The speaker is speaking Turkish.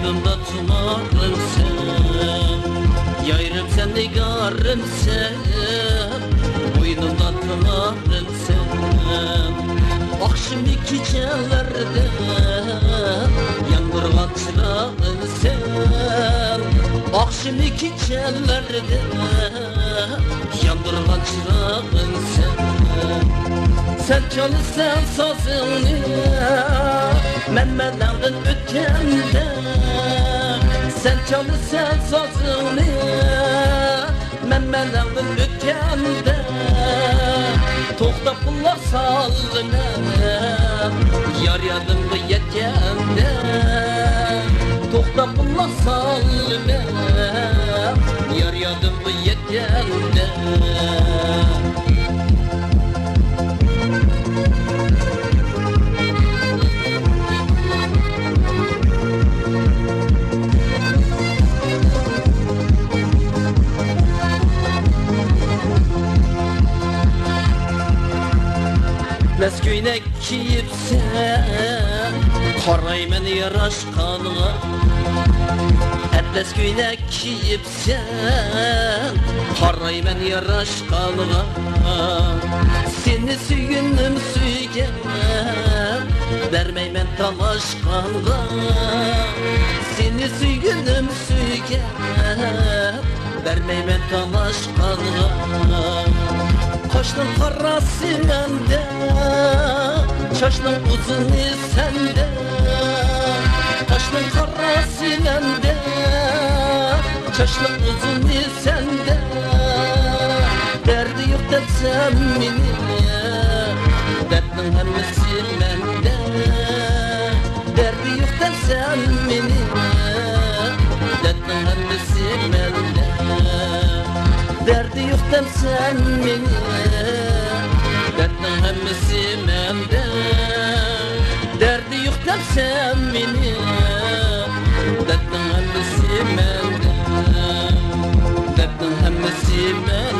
Boynumda tumarım sen, yayrım sen nigarım sen. Boynumda tumarım sen, akşam gecелerde yandırgan çırağın sen. Akşam gecелerde yandırgan çırağın sen. Sen çalırsan sazını Memmelerden ötende. Sen çalırsan sazını Memmelerden ötende. Toxta pullar salına yar yadımda yetkende. Toxta pullar salına yar yadımda yetkende. Atlas köynek kiyipsen qarayman yaraşqanğa. Atlas köynek kiyipsen qarayman yaraşqanğa. Seni süyünüm süygen vermeymen talaşqanğa. Seni süyünüm süygen vermeymen talaşqanğa. Kaşlın karası mende, çaşlın uzun sende. Kaşlın karası mende, çaşlın uzun sende. Derdi yok desem mini, derdin hemmesi mende. Derdi yok desem mini, derdin hemmesi mende. Derdi yok desem mini, derdin hemmesi mende. Derdi yok desem mini, derdin hemmesi mende. Derdin hemmesi mende.